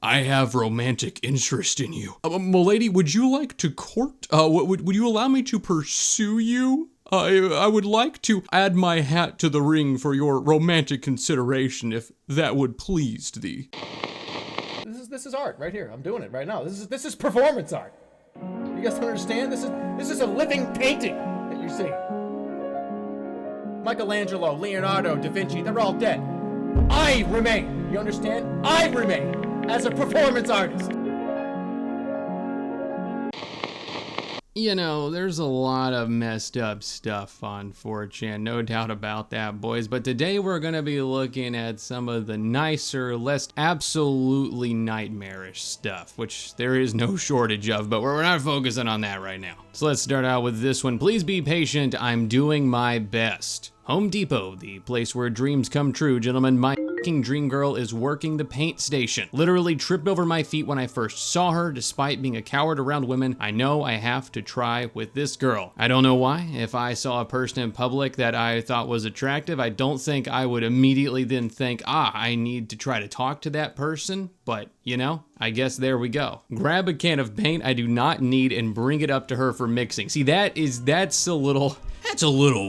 I have romantic interest in you. Milady, would you like to court? Would you allow me to pursue you? I would like to add my hat to the ring for your romantic consideration, if that would please thee. This is art right here. I'm doing it right now. This is performance art. You guys don't understand? This is a living painting that you're seeing. Michelangelo, Leonardo, Da Vinci, they're all dead. I remain. You understand? I remain as a performance artist. You know, there's a lot of messed up stuff on 4chan, no doubt about that, boys. But today we're going to be looking at some of the nicer, less absolutely nightmarish stuff, which there is no shortage of, but we're not focusing on that right now. So let's start out with this one. Please be patient. I'm doing my best. Home Depot, the place where dreams come true, gentlemen. My fucking dream girl is working the paint station. Literally tripped over my feet when I first saw her. Despite being a coward around women, I know I have to try with this girl. I don't know why. If I saw a person in public that I thought was attractive, I don't think I would immediately then think, I need to try to talk to that person. But, you know, I guess there we go. Grab a can of paint I do not need and bring it up to her for mixing. See, that's a little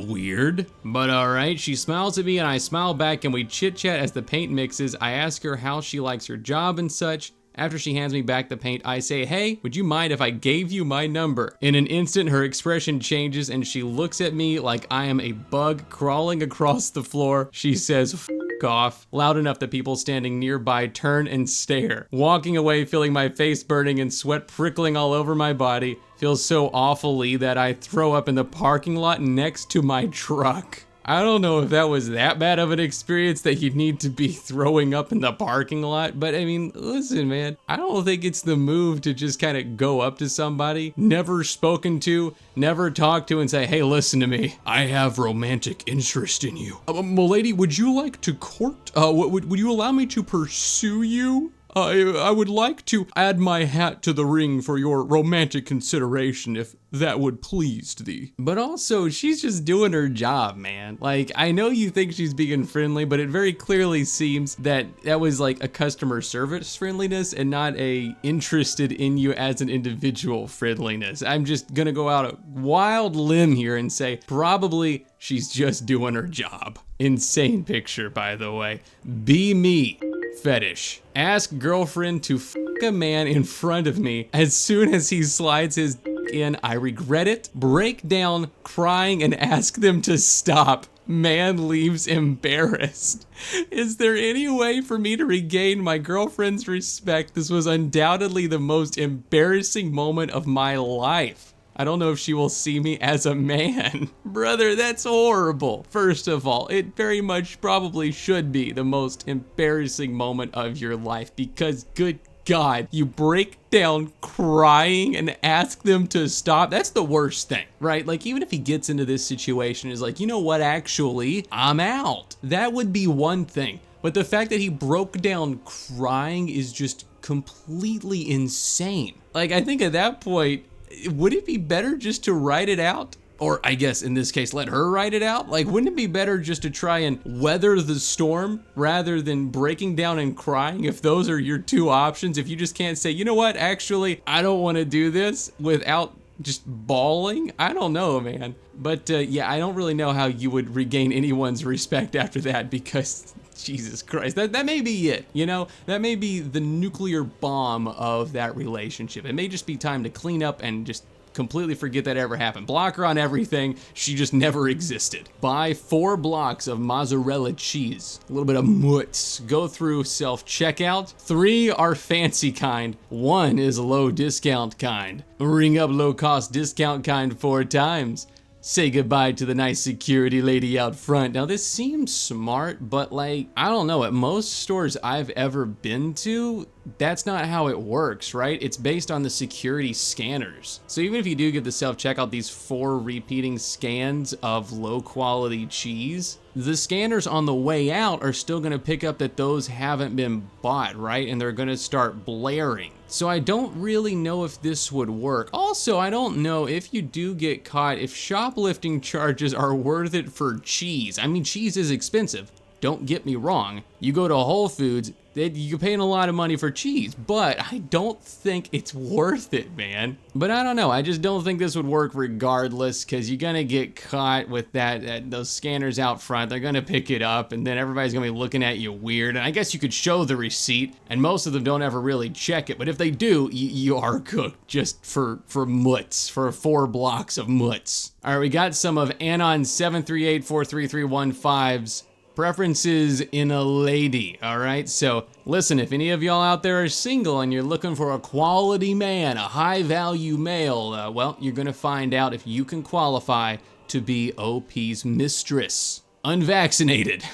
weird, but all right. She smiles at me and I smile back and we chit chat as the paint mixes. I ask her how she likes her job and such. After she hands me back the paint, I say, hey, would you mind if I gave you my number? In an instant, her expression changes and she looks at me like I am a bug crawling across the floor. She says, F off, loud enough that people standing nearby turn and stare. Walking away, feeling my face burning and sweat prickling all over my body. Feels so awfully that I throw up in the parking lot next to my truck. I don't know if that was that bad of an experience that you need to be throwing up in the parking lot, but I mean, listen, man, I don't think it's the move to just kind of go up to somebody, never spoken to, never talked to, and say, hey, listen to me. I have romantic interest in you. Milady, would you like to court? Would you allow me to pursue you? I would like to add my hat to the ring for your romantic consideration, if that would please thee. But also, she's just doing her job, man. Like, I know you think she's being friendly, but it very clearly seems that was like a customer service friendliness and not a interested in you as an individual friendliness. I'm just gonna go out a wild limb here and say probably she's just doing her job. Insane picture, by the way. Be me. Fetish. Ask girlfriend to f a man in front of me. As soon as he slides his in, I regret it. Break down, crying, and ask them to stop. Man leaves embarrassed. Is there any way for me to regain my girlfriend's respect? This was undoubtedly the most embarrassing moment of my life. I don't know if she will see me as a man. Brother, that's horrible. First of all, it very much probably should be the most embarrassing moment of your life because, good God, you break down crying and ask them to stop. That's the worst thing, right? Like, even if he gets into this situation, is like, you know what, actually, I'm out. That would be one thing. But the fact that he broke down crying is just completely insane. Like, I think at that point, would it be better just to write it out? Or I guess in this case, let her write it out? Like, wouldn't it be better just to try and weather the storm rather than breaking down and crying if those are your two options? If you just can't say, you know what, actually, I don't want to do this without just bawling? I don't know, man. But yeah, I don't really know how you would regain anyone's respect after that because Jesus Christ, that may be it, you know? That may be the nuclear bomb of that relationship. It may just be time to clean up and just completely forget that ever happened. Block her on everything. She just never existed. Buy 4 blocks of mozzarella cheese, a little bit of mutz. Go through self-checkout. 3 are fancy kind. 1 is low discount kind. Ring up low cost discount kind 4 times. Say goodbye to the nice security lady out front. Now this seems smart, but like, I don't know, at most stores I've ever been to, that's not how it works, right? It's based on the security scanners. So even if you do get the self-checkout, these 4 repeating scans of low quality cheese, the scanners on the way out are still gonna pick up that those haven't been bought, right? And they're gonna start blaring. So I don't really know if this would work. Also, I don't know if you do get caught, if shoplifting charges are worth it for cheese. I mean, cheese is expensive. Don't get me wrong. You go to Whole Foods, you're paying a lot of money for cheese, but I don't think it's worth it, man. But I don't know, I just don't think this would work regardless, because you're gonna get caught with those scanners out front. They're gonna pick it up, and then everybody's gonna be looking at you weird. And I guess you could show the receipt, and most of them don't ever really check it. But if they do, you are cooked just for mutts, for 4 blocks of mutts. All right, we got some of Anon 738433315's preferences in a lady. All right, so listen, if any of y'all out there are single and you're looking for a quality man, a high value male, well, you're gonna find out if you can qualify to be OP's mistress. Unvaccinated,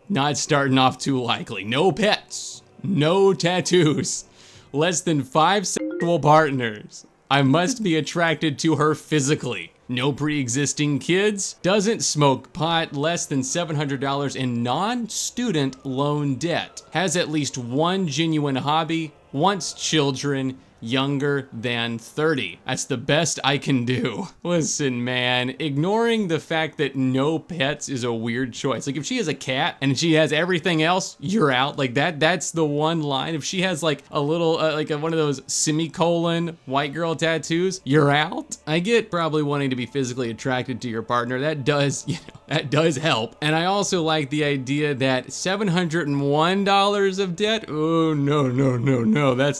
not starting off too likely, no pets, no tattoos, less than 5 sexual partners. I must be attracted to her physically. No pre-existing kids, doesn't smoke pot, less than $700 in non-student loan debt, has at least 1 genuine hobby, wants children, younger than 30. That's the best I can do. Listen, man, ignoring the fact that no pets is a weird choice. Like, if she has a cat and she has everything else, you're out. Like, that's the one line. If she has like a little, one of those semicolon white girl tattoos, you're out. I get probably wanting to be physically attracted to your partner. That does, that does help. And I also like the idea that $701 of debt, oh, no.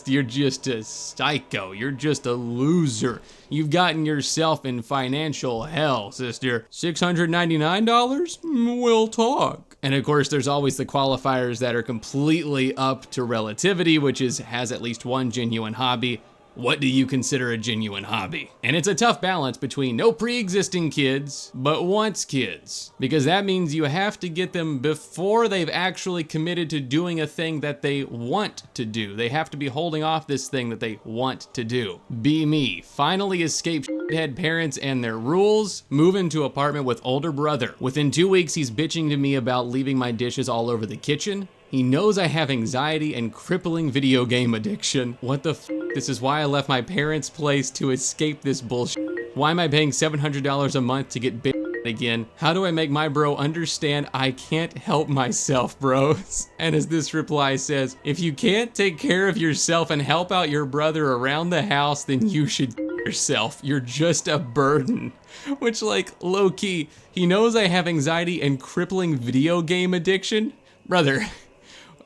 You're just a psycho. You're just a loser. You've gotten yourself in financial hell, sister. $699? We'll talk. And of course, there's always the qualifiers that are completely up to relativity, which is has at least 1 genuine hobby. What do you consider a genuine hobby? And it's a tough balance between no pre-existing kids, but wants kids. Because that means you have to get them before they've actually committed to doing a thing that they want to do. They have to be holding off this thing that they want to do. Be me, finally escape shithead parents and their rules, move into apartment with older brother. Within 2 weeks, he's bitching to me about leaving my dishes all over the kitchen. He knows I have anxiety and crippling video game addiction. What the f? This is why I left my parents' place to escape this bullshit. Why am I paying $700 a month to get bitched again? How do I make my bro understand I can't help myself, bros? And as this reply says, if you can't take care of yourself and help out your brother around the house, then you should yourself. You're just a burden. Which, like, low-key, he knows I have anxiety and crippling video game addiction? Brother,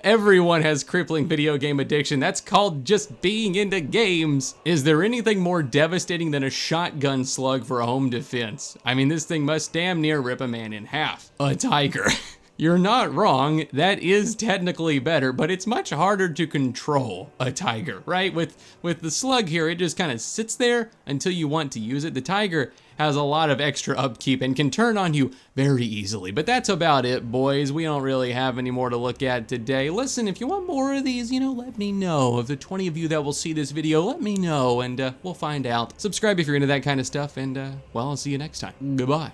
everyone has crippling video game addiction. That's called just being into games. Is there anything more devastating than a shotgun slug for a home defense? I mean, this thing must damn near rip a man in half. A tiger. You're not wrong, that is technically better, but it's much harder to control a tiger, right? With the slug here, it just kind of sits there until you want to use it. The tiger has a lot of extra upkeep and can turn on you very easily. But that's about it, boys. We don't really have any more to look at today. Listen, if you want more of these, let me know. Of the 20 of you that will see this video, let me know, and we'll find out. Subscribe if you're into that kind of stuff, and, well, I'll see you next time. Goodbye.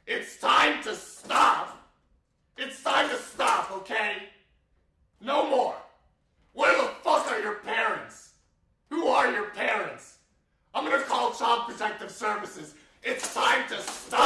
It's time to stop. It's time to stop, okay? No more. Where the fuck are your parents? Who are your parents? I'm gonna call Child Protective Services. It's time to stop.